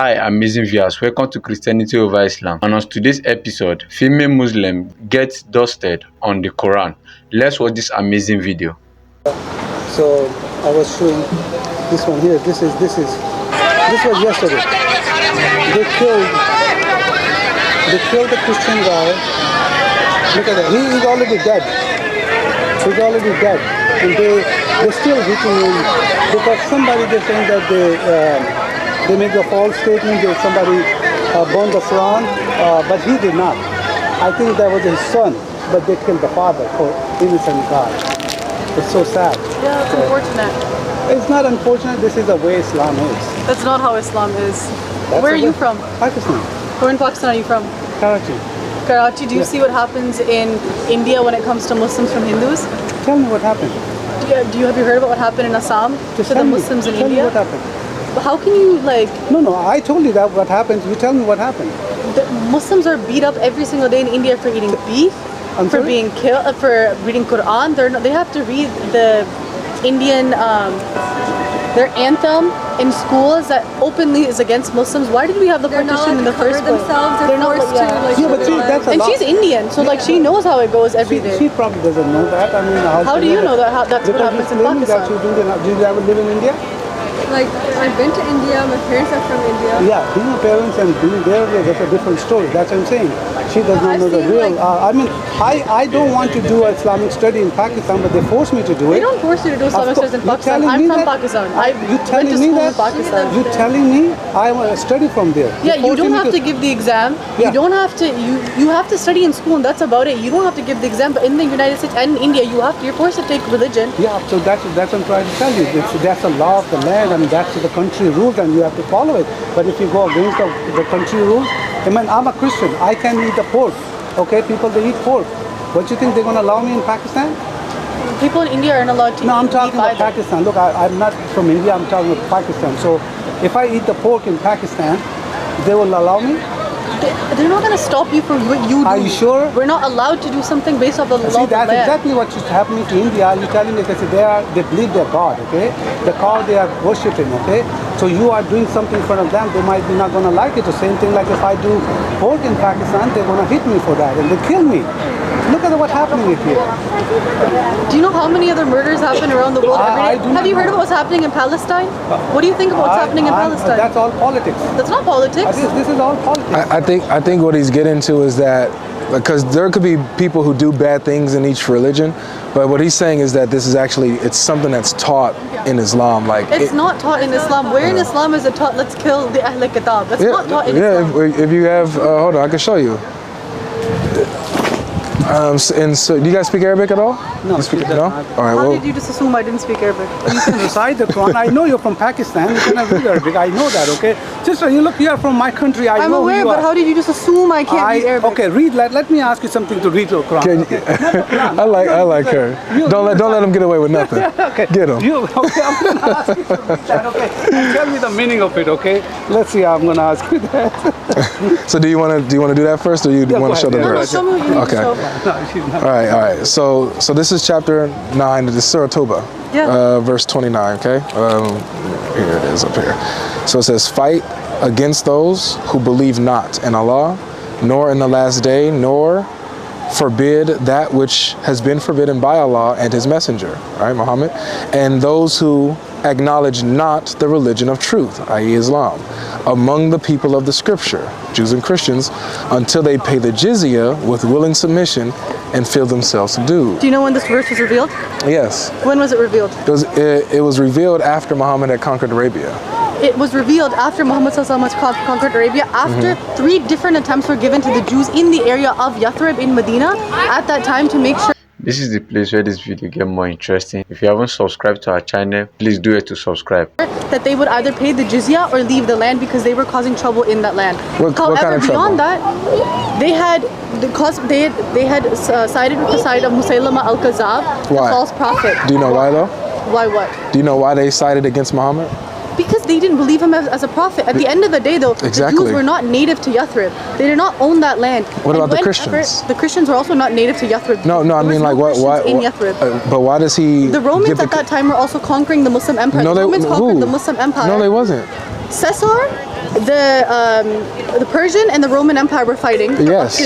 Hi, amazing viewers. Welcome to Christianity over Islam. And on today's episode, female Muslim gets dusted on the Quran. Let's watch this amazing video. So I was showing this one here. This was yesterday. They killed the Christian guy. Look at that. He is already dead. He's already dead. And they're still hitting him because somebody, they're saying that they make a false statement that somebody burned the Quran, but he did not. I think that was his son, but they killed the father for innocent guy. It's so sad. Yeah, it's unfortunate. It's not unfortunate. This is the way Islam is. That's not how Islam is. That's Where are you from? Pakistan. Where in Pakistan are you from? Karachi. Karachi. Do you see what happens in India when it comes to Muslims from Hindus? Tell me what happened. Have you heard about what happened in Assam to the Muslims in India? India? Tell me what happened. How can you No, I told you that what happened. You tell me what happened. The Muslims are beat up every single day in India for eating beef, for being killed, for reading Quran. They have to read the Indian their anthem in schools that openly is against Muslims. Why did we have the partition in the first place? They're not forced to. Yeah, but see, that's a and lot. she's Indian, so she knows how it goes every day. She probably doesn't know that. I mean, how do you know that? That's what happens in Pakistan. Do you ever live in India? I've been to India, my parents are from India. Yeah, being a parents and being there, that's a different story. That's what I'm saying. She does not know the real. I don't want to do Islamic study in Pakistan, but they force me to do it. They don't force you to do Islamic studies in Pakistan. I'm from Pakistan. You telling me that? You're telling me I want to study from there. Yeah, you don't have to give the exam. You don't have to. You have to study in school, and that's about it. You don't have to give the exam. But in the United States and in India, you're forced to take religion. Yeah, so that's what I'm trying to tell you. That's the law of the land. I mean, that's the country rules, and you have to follow it. But if you go against the country rules, I mean, I'm a Christian. I can eat the pork. Okay, people, they eat pork. What do you think they're going to allow me in Pakistan? People in India aren't allowed to eat. No, I'm talking about either. Pakistan. Look, I'm not from India. I'm talking about Pakistan. So if I eat the pork in Pakistan, they will allow me? They're not going to stop you from what you do. Are you sure? We're not allowed to do something based off the law of the See, that's land. exactly what is happening to India. You're telling me that they believe their God, okay? The God they are worshipping, okay? So you are doing something in front of them, they might be not going to like it. The same thing like if I do pork in Pakistan, they're going to hit me for that and they kill me. Look at what's happening here. Do you know how many other murders happen around the world every day? Have you heard about what's happening in Palestine? What do you think of what's happening in Palestine? That's all politics. That's not politics. This is all politics. I think what he's getting to is that because there could be people who do bad things in each religion, but what he's saying is that this is actually, it's something that's taught in Islam. It's not taught in Islam. Where in Islam is it taught, let's kill the Ahl Kitab? That's not taught in Islam. Yeah, if you have, hold on, I can show you. And so, do you guys speak Arabic at all? No, you speak, no? All right, How did you just assume I didn't speak Arabic? You can recite the Quran. I know you're from Pakistan. You can read Arabic. I know that, okay? Just you are from my country. I'm know aware, who you but are. how did you just assume I can't read Arabic? Okay, read. Let me ask you something to read the Quran. I like her. Don't let him get away with nothing. Okay. Get him. Okay, I'm going to ask you to read that, okay? And tell me the meaning of it, okay? Let's see how I'm going to ask you that. So do you want to do that first, or you want to show the verse? Show me what you need to show. No, she's not. All right. So this is chapter 9 of the Surah At-Tawbah, verse 29. Okay, here it is up here. So it says, "Fight against those who believe not in Allah, nor in the last day, nor forbid that which has been forbidden by Allah and His Messenger." All right, Muhammad, and those who acknowledge not the religion of truth, i.e. Islam, among the people of the scripture, Jews and Christians, until they pay the jizya with willing submission and feel themselves subdued. Do you know when this verse was revealed? Yes. When was it revealed? It was revealed after Muhammad had conquered Arabia. It was revealed after Muhammad conquered Arabia, after 3 different attempts were given to the Jews in the area of Yathrib in Medina at that time to make sure. This is the place where this video get more interesting. If you haven't subscribed to our channel, please do it to subscribe. That they would either pay the jizya or leave the land because they were causing trouble in that land. What kind of beyond trouble? that, they had sided with the side of Musaylama al-Kazab, the false prophet. Do you know why though? Why what? Do you know why they sided against Muhammad? Because they didn't believe him as a prophet. At the end of the day, though, the Jews were not native to Yathrib. They did not own that land. What about the Christians? The Christians were also not native to Yathrib. No, I mean, like, why in Yathrib. But why does he? The Romans at that time were also conquering the Muslim empire. No, the Romans conquered the Muslim empire. No, they wasn't. Caesar the Persian and the Roman Empire were fighting. Yes. Do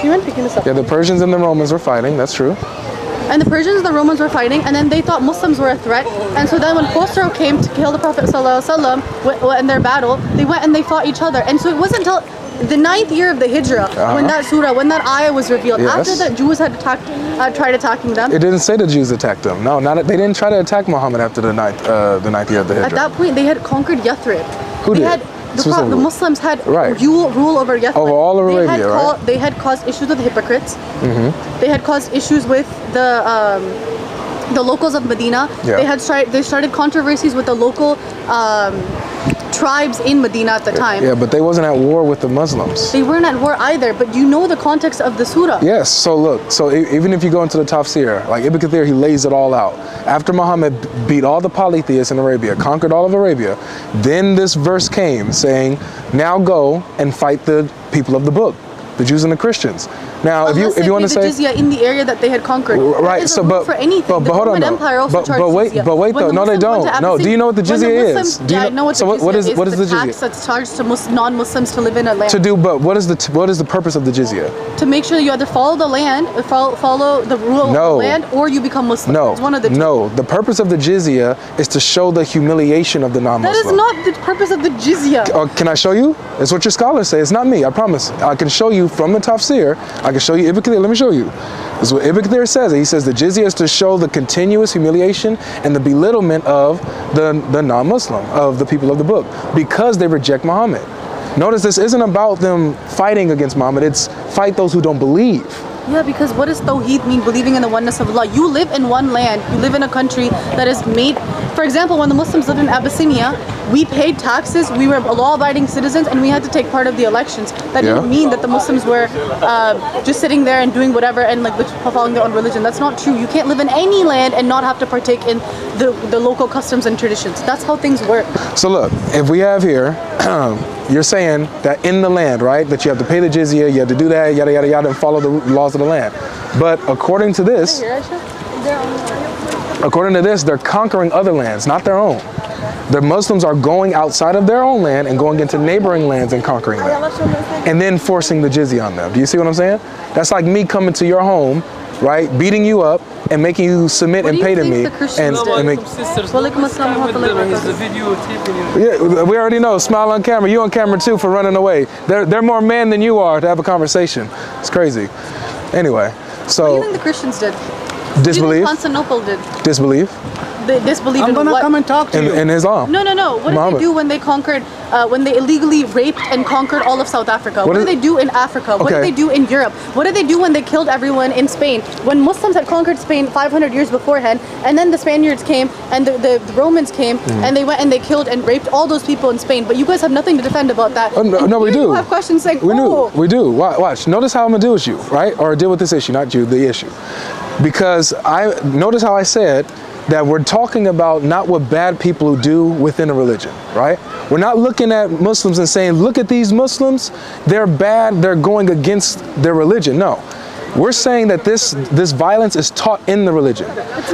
you mind picking this up? Yeah, the Persians and the Romans were fighting. That's true. And the Persians and the Romans were fighting, and then they thought Muslims were a threat. And so then when Khosrow came to kill the Prophet ﷺ in their battle, they went and they fought each other. And so it wasn't until the 9th year of the Hijrah, when that surah, when that ayah was revealed, after the Jews had tried attacking them. It didn't say the Jews attacked them. No, they didn't try to attack Muhammad after the 9th year of the Hijrah. At that point, they had conquered Yathrib. Who did? The Muslims had rule over Yathrib. Over all of Arabia, right? They had caused issues with the hypocrites. They had caused issues with the locals of Medina. Yeah. They started controversies with the local tribes in Medina at the time. Yeah, but they wasn't at war with the Muslims. They weren't at war either, but you know the context of the surah. Yes, so look, even if you go into the tafsir, like Ibn Kathir, he lays it all out. After Muhammad beat all the polytheists in Arabia, conquered all of Arabia, then this verse came saying, now go and fight the people of the book, the Jews and the Christians. Now, if you want to say the jizya in the area that they had conquered, right? So, but for anything, but hold on, Empire also but wait though, no, they don't. No, do you know what the jizya is? I know what the jizya what is the tax jizya? That's charged to non-Muslims to live in a land. To do, but what is the purpose of the jizya? To make sure you either follow the land, follow the rule of the land, or you become Muslim. No, it's one of the two. No, the purpose of the jizya is to show the humiliation of the non-Muslim. That is not the purpose of the jizya. Can I show you? It's what your scholars say. It's not me. I promise. I can show you from the tafsir. I can show you Ibn Kathir. Let me show you. This is what Ibn Kathir says. He says the jizya is to show the continuous humiliation and the belittlement of the non-Muslim, of the people of the book, because they reject Muhammad. Notice this isn't about them fighting against Muhammad. It's fight those who don't believe. Yeah, because what does Tawheed mean? Believing in the oneness of Allah. You live in one land. You live in a country that is made. For example, when the Muslims lived in Abyssinia, we paid taxes. We were law-abiding citizens, and we had to take part of the elections. That didn't mean that the Muslims were just sitting there and doing whatever and like following their own religion. That's not true. You can't live in any land and not have to partake in the local customs and traditions. That's how things work. So look, if we have here, you're saying that in the land, right, that you have to pay the jizya, you have to do that, yada, yada, yada, and follow the laws of the land. But according to this, they're conquering other lands, not their own. The Muslims are going outside of their own land and going into neighboring lands and conquering them, and then forcing the jizya on them. Do you see what I'm saying? That's like me coming to your home, right, beating you up and making you submit and pay to me. Yeah, we already know. Smile on camera. You on camera too for running away. They're more men than you are to have a conversation. It's crazy. Anyway, so what do you think the Christians did? Disbelief. What do you think Constantinople did? Disbelief. They disbelieve I'm in gonna what? come and talk to you. In Islam. No. What did they do when they conquered, when they illegally raped and conquered all of South Africa? What did they do in Africa? What did they do in Europe? What did they do when they killed everyone in Spain? When Muslims had conquered Spain 500 years beforehand, and then the Spaniards came and the Romans came and they went and they killed and raped all those people in Spain. But you guys have nothing to defend about that. No, we do. You have questions saying, We do. Watch. Notice how I'm gonna deal with you, right? Or deal with this issue, not you, the issue. Because notice how I said that we're talking about not what bad people do within a religion, right? We're not looking at Muslims and saying, look at these Muslims, they're bad, they're going against their religion. No. We're saying that this violence is taught in the religion.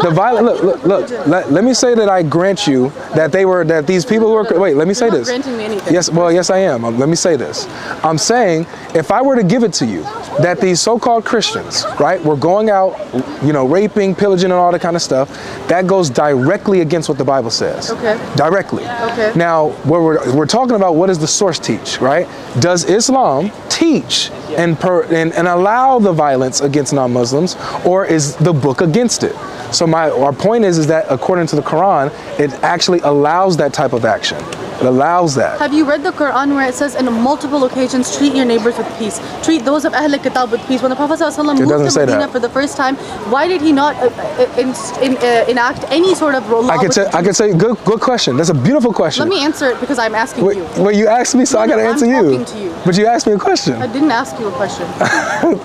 The violence. Look. Let me say that I grant you that these people who are. Wait. Let me say this. You're not granting me anything. Yes. Well, yes, I am. Let me say this. I'm saying if I were to give it to you that these so-called Christians, right, were going out, raping, pillaging, and all that kind of stuff, that goes directly against what the Bible says. Okay. Directly. Okay. Now, we're talking about what does the source teach, right? Does Islam teach and allow the violence against non-Muslims, or is the book against it? So our point is that according to the Quran, it actually allows that type of action. It allows that. Have you read the Quran where it says in multiple occasions, treat your neighbors with peace, treat those of Ahl Kitab with peace? When the Prophet ﷺ moved to Medina for the first time, why did he not enact any sort of law? I can say good question. That's a beautiful question. Let me answer it because I'm asking you. Well, you asked me, so I got to answer you. I'm talking to you. But you asked me a question. I didn't ask you a question.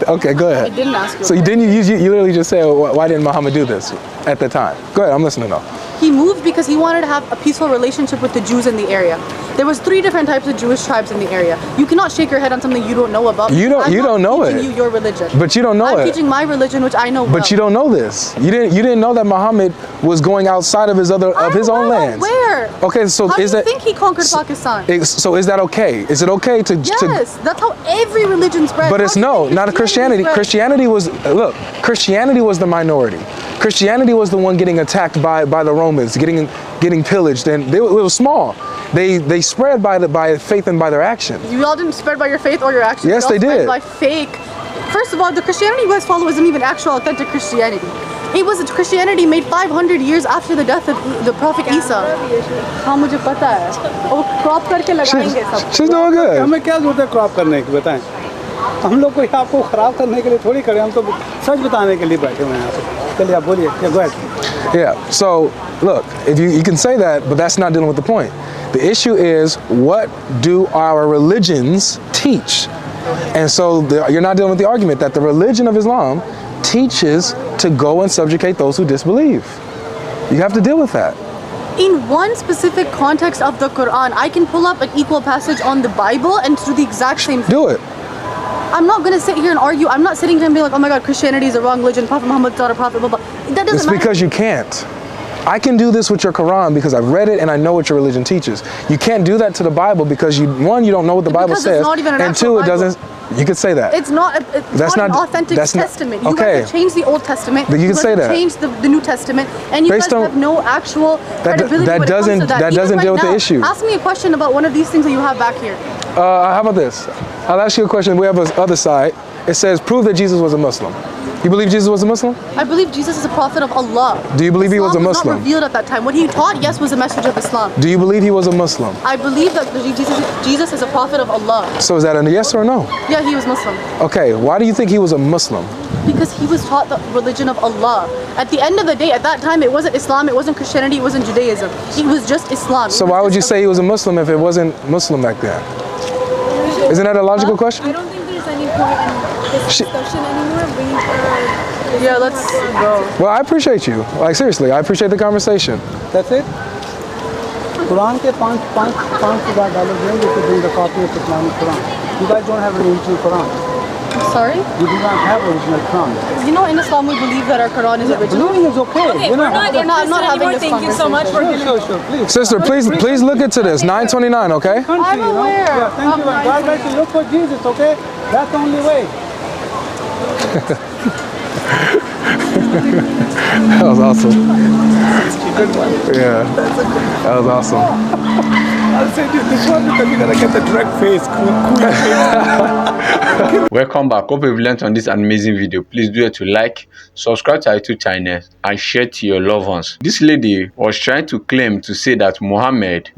Okay, go ahead. I didn't ask you. So you literally just said, why didn't Muhammad do this at the time? Go ahead, I'm listening though. He moved because he wanted to have a peaceful relationship with the Jews in the area. There was 3 different types of Jewish tribes in the area. You cannot shake your head on something you don't know about. You don't know it. I'm teaching you your religion. But you don't know it. I'm teaching my religion, which I know well. But you don't know this. You didn't know that Muhammad was going outside of his own land. Where? conquer? Okay, so How do is you that think he conquered Pakistan? so? Is that okay? Is it okay to? Yes, that's how every religion spread. But it's no, not a Christianity. spread? Christianity was look. Christianity was the minority. Christianity was the one getting attacked by the Romans, getting pillaged, and it was small. They spread by faith and by their actions. You all didn't spread by your faith or your actions. Yes, you all they spread did. By fake. First of all, the Christianity you guys follow isn't even actual authentic Christianity. It was Christianity made 500 years after the death of the Prophet Isa. हाँ मुझे पता है. वो crop करके लगाएंगे सब. She's doing good. हमें क्या जरूरत है क्रॉप करने की बताएं? हम लोग को आपको खराब करने के लिए थोड़ी करें, हम तो सच बताने के लिए बैठे हुए हैं यहाँ पे. चलिए आप बोलिए. Yeah, go ahead. Yeah. So look, if you can say that, but that's not dealing with the point. The issue is, what do our religions teach? And so you're not dealing with the argument that the religion of Islam teaches to go and subjugate those who disbelieve. You have to deal with that. In one specific context of the Quran, I can pull up an equal passage on the Bible and do the exact same thing. Do it. I'm not going to sit here and argue. I'm not sitting here and be like, oh my God, Christianity is a wrong religion. Prophet Muhammad's not a prophet, blah, blah. That doesn't It's matter. because you can't. I can do this with your Quran because I've read it and I know what your religion teaches. You can't do that to the Bible because one, you don't know what the Bible Because says, it's not even an and actual two, it Bible. doesn't. You could say that. It's not an authentic testament. You guys have changed the Old Testament. But you can guys say have that. changed the New Testament, and you Based guys on- have no actual credibility that when it comes doesn't- to that. that Even doesn't right deal with the now, issue. Ask me a question about one of these things that you have back here. How about this? I'll ask you a question. We have the other side. It says, prove that Jesus was a Muslim. You believe Jesus was a Muslim? I believe Jesus is a prophet of Allah. Do you believe he was a Islam was Muslim? not revealed at that time. What he taught, yes, was a message of Islam. Do you believe he was a Muslim? I believe that Jesus is a prophet of Allah. So is that a yes or a no? Yeah, he was Muslim. Okay, why do you think he was a Muslim? Because he was taught the religion of Allah. At the end of the day, at that time, it wasn't Islam, it wasn't Christianity, it wasn't Judaism. It was just Islam. So why would you say he was a Muslim if it wasn't Muslim back then? Isn't that a logical question? I don't think there's any point in this discussion anymore. We need to... Yeah, let's go. Well, I appreciate you. Like, seriously, I appreciate the conversation. That's it. Quran के पाँच $5 देंगे to bring the copy of Islamic Quran. You guys don't have an original Quran. I'm sorry? You do not have original Quran. You know, in Islam, we believe that our Quran is original. Believing is okay. Okay, You know, we're not I'm not having anymore. this Thank you so much for giving Sure, please. Sister, please look into this. 929, okay? Country, I'm aware Yeah, thank of you. my God bless you. Look for Jesus, okay? That's the only way. That was awesome. Yeah, that was awesome. I'll send you this one because you're gonna get the direct face. Cool. Welcome back. Hope you've learned on this amazing video. Please do it to like, subscribe to our YouTube channel, and share to your loved ones. This lady was trying to claim to say that Muhammad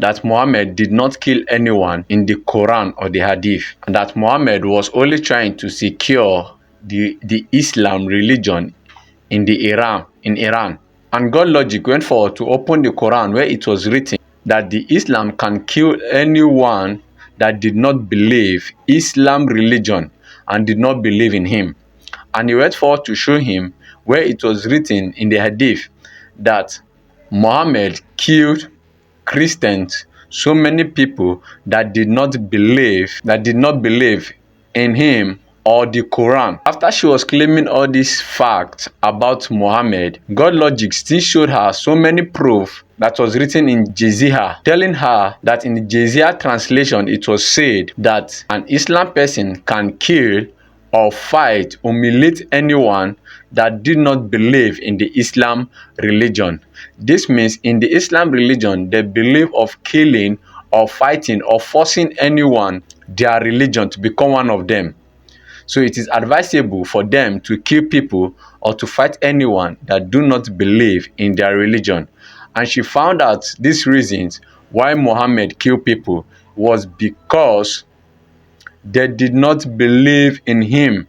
did not kill anyone in the Quran or the Hadith, and that Muhammad was only trying to secure the Islam religion in Iran. And Godlogic went forward to open the Quran where it was written that the Islam can kill anyone that did not believe Islam religion and did not believe in him. And he went forward to show him where it was written in the Hadith that Muhammad killed Christians, so many people that did not believe in him or the Quran. After she was claiming all these facts about Muhammad, Godlogic still showed her so many proof that was written in jizya, telling her that in the jizya translation it was said that an Islam person can kill or fight or humiliate anyone that did not believe in the Islam religion. This means in the Islam religion, they believe of killing or fighting or forcing anyone their religion to become one of them. So it is advisable for them to kill people or to fight anyone that do not believe in their religion. And she found out these reasons why Muhammad killed people was because they did not believe in him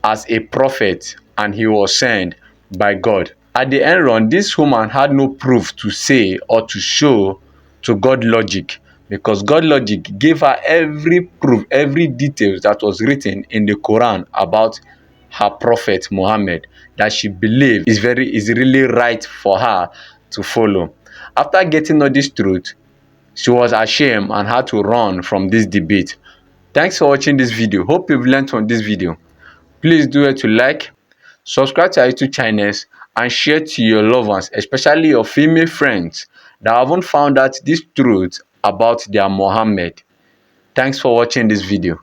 as a prophet and he was sent by God. At the end run, this woman had no proof to say or to show to Godlogic, because Godlogic gave her every proof, every details that was written in the Quran about her prophet Muhammad that she believed is really right for her to follow. After getting all this truth, she was ashamed and had to run from this debate. Thanks for watching this video. Hope you've learned from this video. Please do it to like, subscribe to our YouTube channels, and share to your loved ones, especially your female friends that haven't found out this truth about their Muhammad. Thanks for watching this video.